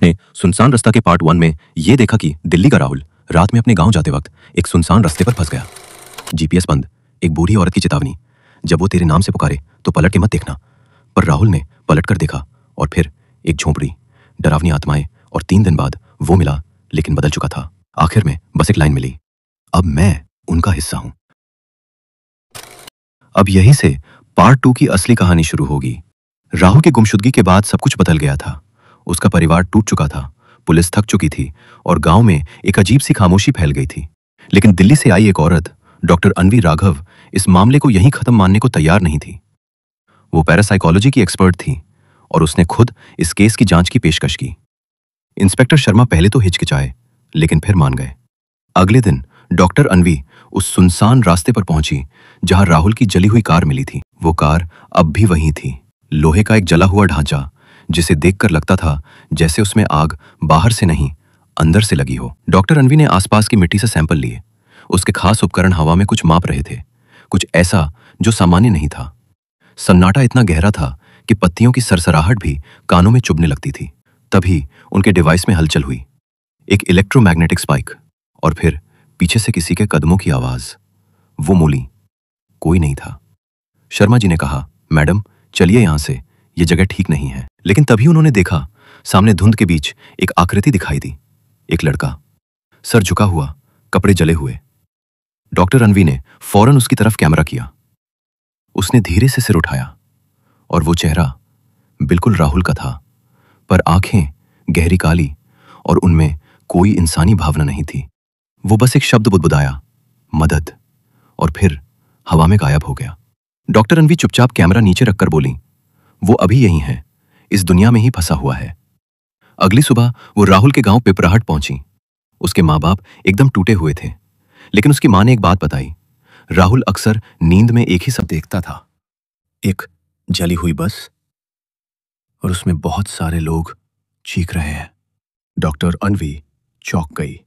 आपने सुनसान रास्ता के पार्ट 1 में ये देखा कि दिल्ली का राहुल रात में अपने गांव जाते वक्त एक सुनसान रास्ते पर फंस गया। जीपीएस बंद, एक बूढ़ी औरत की चेतावनी, जब वो तेरे नाम से पुकारे तो पलट के मत देखना। पर राहुल ने पलट कर देखा और फिर एक झोंपड़ी, डरावनी आत्माएं, और 3 दिन बाद वो मिला, लेकिन बदल चुका था। आखिर में बस एक लाइन मिली, अब मैं उनका हिस्सा हूं। अब यहीं से पार्ट 2 की असली कहानी शुरू होगी। राहुल की गुमशुदगी के बाद सब कुछ बदल गया था। उसका परिवार टूट चुका था, पुलिस थक चुकी थी और गांव में एक अजीब सी खामोशी फैल गई थी। लेकिन दिल्ली से आई एक औरत, डॉक्टर अन्वी राघव, इस मामले को यहीं खत्म मानने को तैयार नहीं थी। वो पैरासाइकोलॉजी की एक्सपर्ट थी और उसने खुद इस केस की जांच की पेशकश की। इंस्पेक्टर शर्मा पहले तो हिचकिचाए, लेकिन फिर मान गए। अगले दिन डॉक्टर अन्वी उस सुनसान रास्ते पर पहुंची जहां राहुल की जली हुई कार मिली थी। वो कार अब भी वहीं थी, लोहे का एक जला हुआ ढांचा जिसे देखकर लगता था जैसे उसमें आग बाहर से नहीं, अंदर से लगी हो। डॉक्टर अन्वी ने आसपास की मिट्टी से सैंपल लिए। उसके खास उपकरण हवा में कुछ माप रहे थे, कुछ ऐसा जो सामान्य नहीं था। सन्नाटा इतना गहरा था कि पत्तियों की सरसराहट भी कानों में चुभने लगती थी। तभी उनके डिवाइस में हलचल हुई, एक इलेक्ट्रोमैग्नेटिक स्पाइक, और फिर पीछे से किसी के कदमों की आवाज। वो मोली, कोई नहीं था। शर्मा जी ने कहा, मैडम चलिए यहां से, ये जगह ठीक नहीं है। लेकिन तभी उन्होंने देखा, सामने धुंध के बीच एक आकृति दिखाई दी। एक लड़का, सर झुका हुआ, कपड़े जले हुए। डॉक्टर अन्वी ने फौरन उसकी तरफ कैमरा किया। उसने धीरे से सिर उठाया और वो चेहरा बिल्कुल राहुल का था, पर आंखें गहरी काली और उनमें कोई इंसानी भावना नहीं थी। वो बस एक शब्द बुदबुदाया, मदद, और फिर हवा में गायब हो गया। डॉक्टर अन्वी चुपचाप कैमरा नीचे रखकर बोली, वो अभी यहीं है, इस दुनिया में ही फंसा हुआ है। अगली सुबह वो राहुल के गांव पिपराहट पहुंची। उसके माँ बाप एकदम टूटे हुए थे, लेकिन उसकी मां ने एक बात बताई, राहुल अक्सर नींद में एक ही सब देखता था, एक जली हुई बस, और उसमें बहुत सारे लोग चीख रहे हैं। डॉक्टर अन्वी चौंक गई।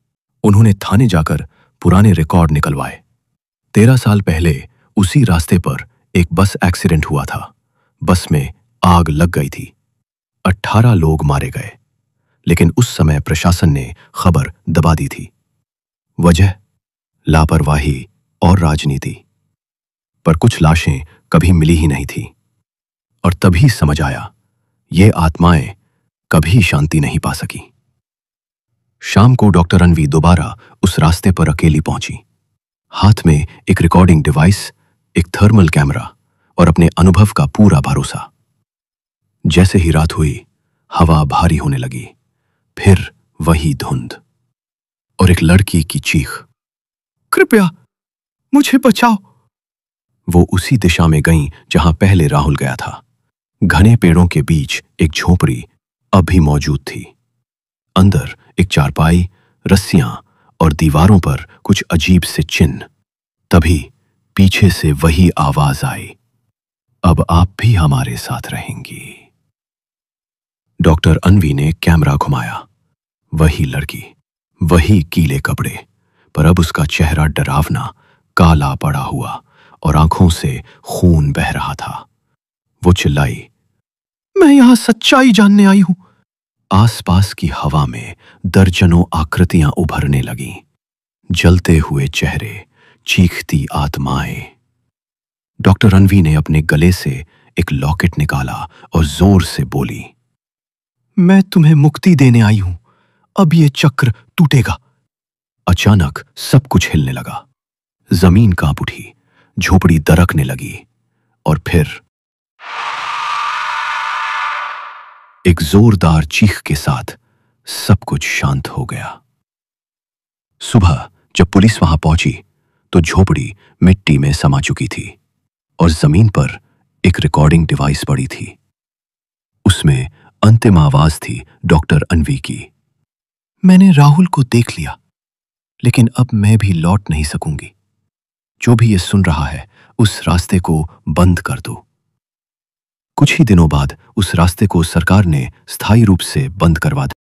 उन्होंने थाने जाकर पुराने रिकॉर्ड निकलवाए। 13 साल पहले उसी रास्ते पर एक बस एक्सीडेंट हुआ था। बस में आग लग गई थी, 18 लोग मारे गए, लेकिन उस समय प्रशासन ने खबर दबा दी थी। वजह, लापरवाही और राजनीति। पर कुछ लाशें कभी मिली ही नहीं थी, और तभी समझ आया, ये आत्माएं कभी शांति नहीं पा सकी। शाम को डॉक्टर अन्वी दोबारा उस रास्ते पर अकेली पहुंची, हाथ में एक रिकॉर्डिंग डिवाइस, एक थर्मल कैमरा और अपने अनुभव का पूरा भरोसा। जैसे ही रात हुई, हवा भारी होने लगी, फिर वही धुंध और एक लड़की की चीख, कृपया मुझे बचाओ। वो उसी दिशा में गईं जहां पहले राहुल गया था। घने पेड़ों के बीच एक झोपड़ी अभी मौजूद थी। अंदर एक चारपाई, रस्सियां और दीवारों पर कुछ अजीब से चिन्ह। तभी पीछे से वही आवाज आई, अब आप भी हमारे साथ रहेंगी। डॉक्टर अन्वी ने कैमरा घुमाया। वही लड़की, वही कीले कपड़े, पर अब उसका चेहरा डरावना, काला पड़ा हुआ और आंखों से खून बह रहा था। वो चिल्लाई, मैं यहां सच्चाई जानने आई हूं। आसपास की हवा में दर्जनों आकृतियां उभरने लगीं, जलते हुए चेहरे, चीखती आत्माएं। डॉक्टर अन्वी ने अपने गले से एक लॉकेट निकाला और जोर से बोली, मैं तुम्हें मुक्ति देने आई हूं, अब ये चक्र टूटेगा। अचानक सब कुछ हिलने लगा। जमीन कांप उठी, झोपड़ी दरकने लगी, और फिर एक जोरदार चीख के साथ सब कुछ शांत हो गया। सुबह जब पुलिस वहां पहुंची तो झोपड़ी मिट्टी में समा चुकी थी और जमीन पर एक रिकॉर्डिंग डिवाइस पड़ी थी। उसमें अंतिम आवाज थी डॉक्टर अन्वी की, मैंने राहुल को देख लिया, लेकिन अब मैं भी लौट नहीं सकूंगी। जो भी ये सुन रहा है, उस रास्ते को बंद कर दो। कुछ ही दिनों बाद उस रास्ते को सरकार ने स्थायी रूप से बंद करवा दिया।